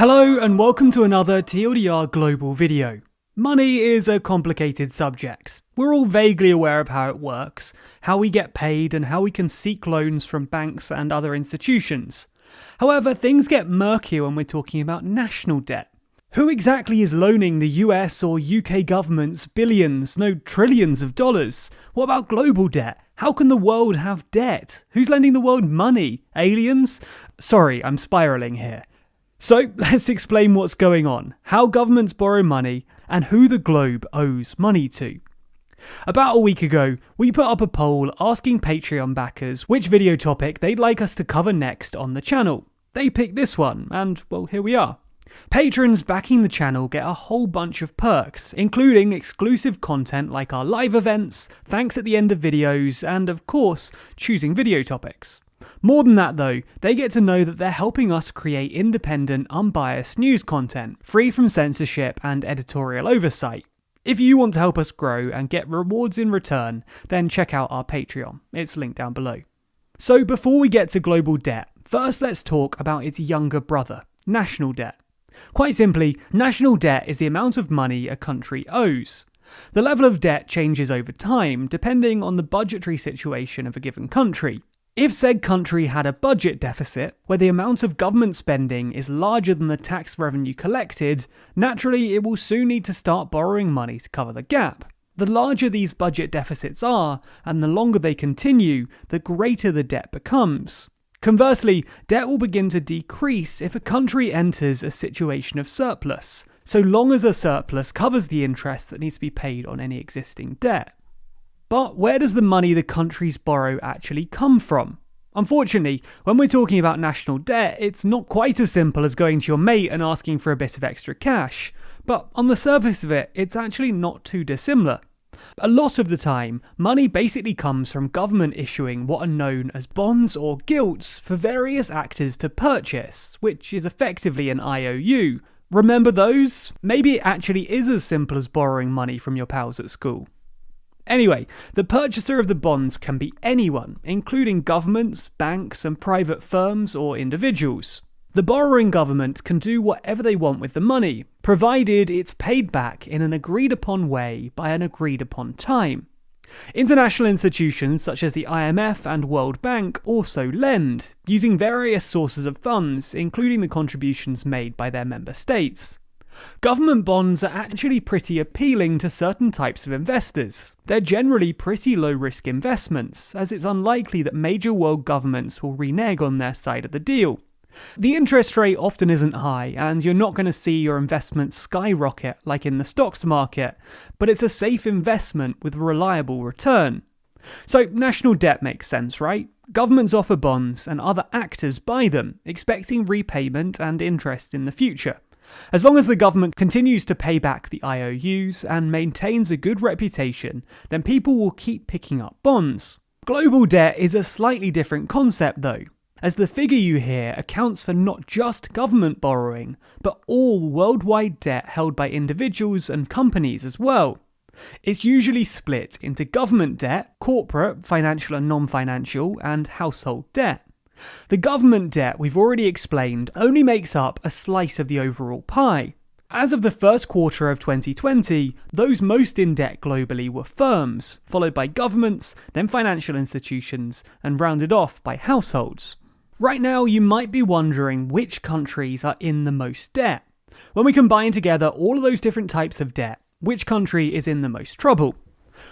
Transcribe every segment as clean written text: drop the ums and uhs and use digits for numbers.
Hello and welcome to another TLDR global video. Money is a complicated subject. We're all vaguely aware of how it works, how we get paid and how we can seek loans from banks and other institutions. However, things get murkier when we're talking about national debt. Who exactly is loaning the US or UK governments billions, no trillions of dollars? What about global debt? How can the world have debt? Who's lending the world money? Aliens? Sorry, I'm spiraling here. So let's explain what's going on, how governments borrow money, and who the globe owes money to. About a week ago, we put up a poll asking Patreon backers which video topic they'd like us to cover next on the channel. They picked this one, and well, here we are. Patrons backing the channel get a whole bunch of perks, including exclusive content like our live events, thanks at the end of videos, and of course, choosing video topics. More than that though, they get to know that they're helping us create independent, unbiased news content, free from censorship and editorial oversight. If you want to help us grow and get rewards in return, then check out our Patreon. It's linked down below. So before we get to global debt, first let's talk about its younger brother, national debt. Quite simply, national debt is the amount of money a country owes. The level of debt changes over time, depending on the budgetary situation of a given country. If said country had a budget deficit, where the amount of government spending is larger than the tax revenue collected, naturally it will soon need to start borrowing money to cover the gap. The larger these budget deficits are, and the longer they continue, the greater the debt becomes. Conversely, debt will begin to decrease if a country enters a situation of surplus, so long as the surplus covers the interest that needs to be paid on any existing debt. But where does the money the countries borrow actually come from? Unfortunately, when we're talking about national debt, it's not quite as simple as going to your mate and asking for a bit of extra cash. But on the surface of it, it's actually not too dissimilar. A lot of the time, money basically comes from government issuing what are known as bonds or gilts for various actors to purchase, which is effectively an IOU. Remember those? Maybe it actually is as simple as borrowing money from your pals at school. Anyway, the purchaser of the bonds can be anyone, including governments, banks, and private firms or individuals. The borrowing government can do whatever they want with the money, provided it's paid back in an agreed upon way by an agreed upon time. International institutions such as the IMF and World Bank also lend, using various sources of funds, including the contributions made by their member states. Government bonds are actually pretty appealing to certain types of investors. They're generally pretty low-risk investments, as it's unlikely that major world governments will renege on their side of the deal. The interest rate often isn't high, and you're not going to see your investments skyrocket like in the stocks market, but it's a safe investment with a reliable return. So national debt makes sense, right? Governments offer bonds, and other actors buy them, expecting repayment and interest in the future. As long as the government continues to pay back the IOUs and maintains a good reputation, then people will keep picking up bonds. Global debt is a slightly different concept though, as the figure you hear accounts for not just government borrowing, but all worldwide debt held by individuals and companies as well. It's usually split into government debt, corporate, financial and non-financial, and household debt. The government debt, we've already explained, only makes up a slice of the overall pie. As of the first quarter of 2020, those most in debt globally were firms, followed by governments, then financial institutions, and rounded off by households. Right now, you might be wondering which countries are in the most debt. When we combine together all of those different types of debt, which country is in the most trouble?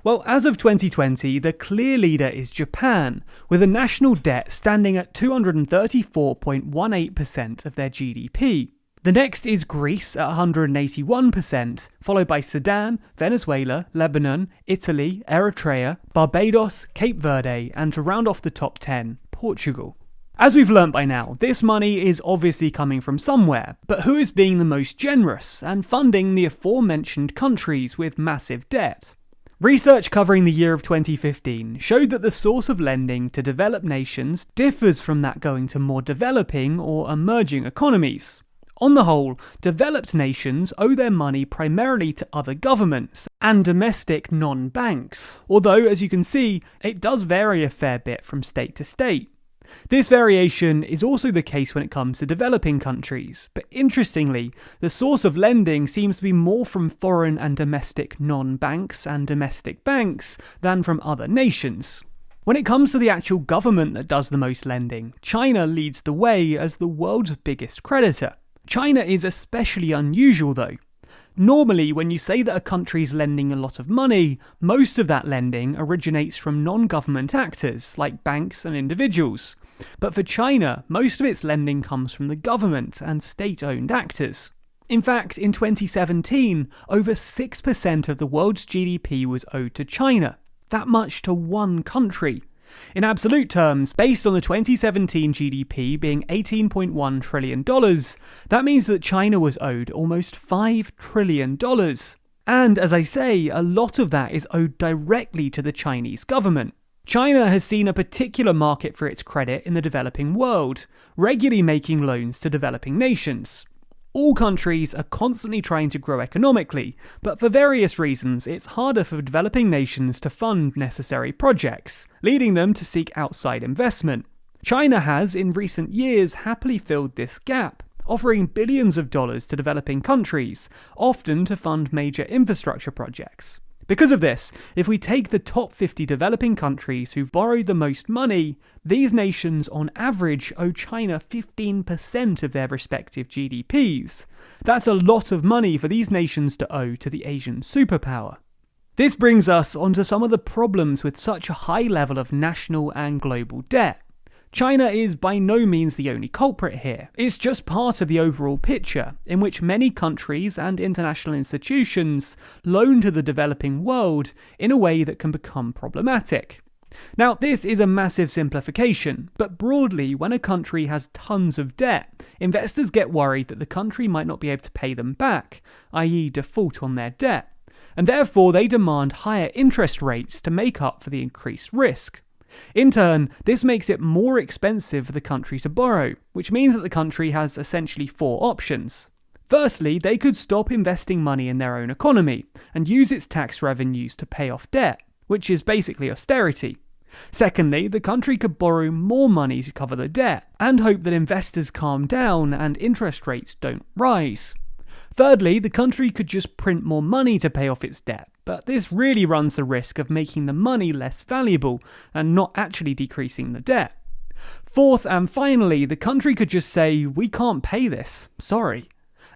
Well, as of 2020, the clear leader is Japan, with a national debt standing at 234.18% of their GDP. The next is Greece at 181%, followed by Sudan, Venezuela, Lebanon, Italy, Eritrea, Barbados, Cape Verde, and to round off the top 10, Portugal. As we've learnt by now, this money is obviously coming from somewhere, but who is being the most generous and funding the aforementioned countries with massive debt? Research covering the year of 2015 showed that the source of lending to developed nations differs from that going to more developing or emerging economies. On the whole, developed nations owe their money primarily to other governments and domestic non-banks, although as you can see, it does vary a fair bit from state to state. This variation is also the case when it comes to developing countries, but interestingly, the source of lending seems to be more from foreign and domestic non-banks and domestic banks than from other nations. When it comes to the actual government that does the most lending, China leads the way as the world's biggest creditor. China is especially unusual though. Normally, when you say that a country's lending a lot of money, most of that lending originates from non-government actors, like banks and individuals. But for China, most of its lending comes from the government and state-owned actors. In fact, in 2017, over 6% of the world's GDP was owed to China. That much to one country. In absolute terms, based on the 2017 GDP being $18.1 trillion, that means that China was owed almost $5 trillion. And as I say, a lot of that is owed directly to the Chinese government. China has seen a particular market for its credit in the developing world, regularly making loans to developing nations. All countries are constantly trying to grow economically, but for various reasons it's harder for developing nations to fund necessary projects, leading them to seek outside investment. China has, in recent years, happily filled this gap, offering billions of dollars to developing countries, often to fund major infrastructure projects. Because of this, if we take the top 50 developing countries who've borrowed the most money, these nations on average owe China 15% of their respective GDPs. That's a lot of money for these nations to owe to the Asian superpower. This brings us onto some of the problems with such a high level of national and global debt. China is by no means the only culprit here. It's just part of the overall picture, in which many countries and international institutions loan to the developing world in a way that can become problematic. Now, this is a massive simplification, but broadly, when a country has tons of debt, investors get worried that the country might not be able to pay them back, i.e. default on their debt, and therefore they demand higher interest rates to make up for the increased risk. In turn, this makes it more expensive for the country to borrow, which means that the country has essentially four options. Firstly, they could stop investing money in their own economy and use its tax revenues to pay off debt, which is basically austerity. Secondly, the country could borrow more money to cover the debt and hope that investors calm down and interest rates don't rise. Thirdly, the country could just print more money to pay off its debt, but this really runs the risk of making the money less valuable and not actually decreasing the debt. Fourth and finally, the country could just say, we can't pay this, sorry.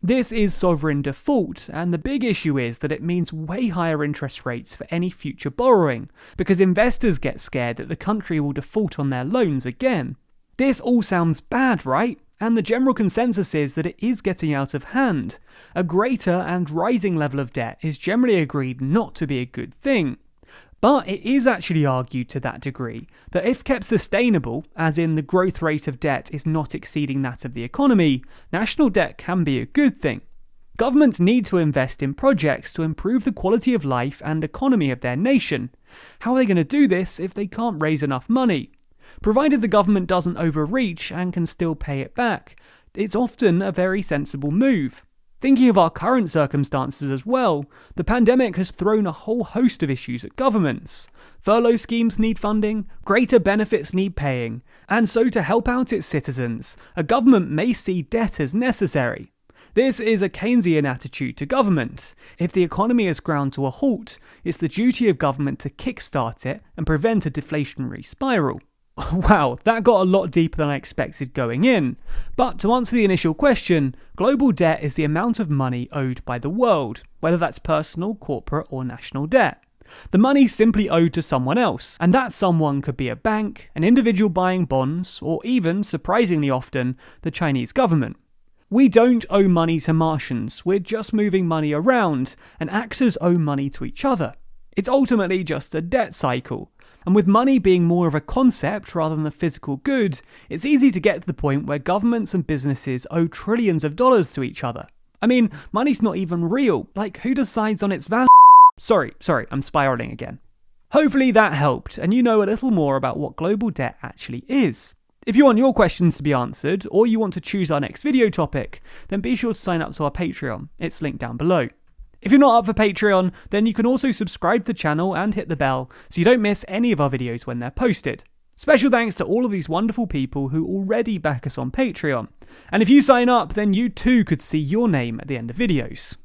This is sovereign default, and the big issue is that it means way higher interest rates for any future borrowing, because investors get scared that the country will default on their loans again. This all sounds bad, right? And the general consensus is that it is getting out of hand. A greater and rising level of debt is generally agreed not to be a good thing. But it is actually argued to that degree that if kept sustainable, as in the growth rate of debt is not exceeding that of the economy, national debt can be a good thing. Governments need to invest in projects to improve the quality of life and economy of their nation. How are they going to do this if they can't raise enough money? Provided the government doesn't overreach and can still pay it back, it's often a very sensible move. Thinking of our current circumstances as well, the pandemic has thrown a whole host of issues at governments. Furlough schemes need funding, greater benefits need paying, and so to help out its citizens, a government may see debt as necessary. This is a Keynesian attitude to government. If the economy is ground to a halt, it's the duty of government to kickstart it and prevent a deflationary spiral. Wow, that got a lot deeper than I expected going in. But to answer the initial question, global debt is the amount of money owed by the world, whether that's personal, corporate, or national debt. The money's simply owed to someone else, and that someone could be a bank, an individual buying bonds, or even, surprisingly often, the Chinese government. We don't owe money to Martians, we're just moving money around, and actors owe money to each other. It's ultimately just a debt cycle. And with money being more of a concept rather than a physical good, it's easy to get to the point where governments and businesses owe trillions of dollars to each other. I mean, money's not even real. Like, who decides on its value? Sorry, I'm spiraling again. Hopefully that helped, and you know a little more about what global debt actually is. If you want your questions to be answered, or you want to choose our next video topic, then be sure to sign up to our Patreon. It's linked down below. If you're not up for Patreon, then you can also subscribe to the channel and hit the bell so you don't miss any of our videos when they're posted. Special thanks to all of these wonderful people who already back us on Patreon. And if you sign up, then you too could see your name at the end of videos.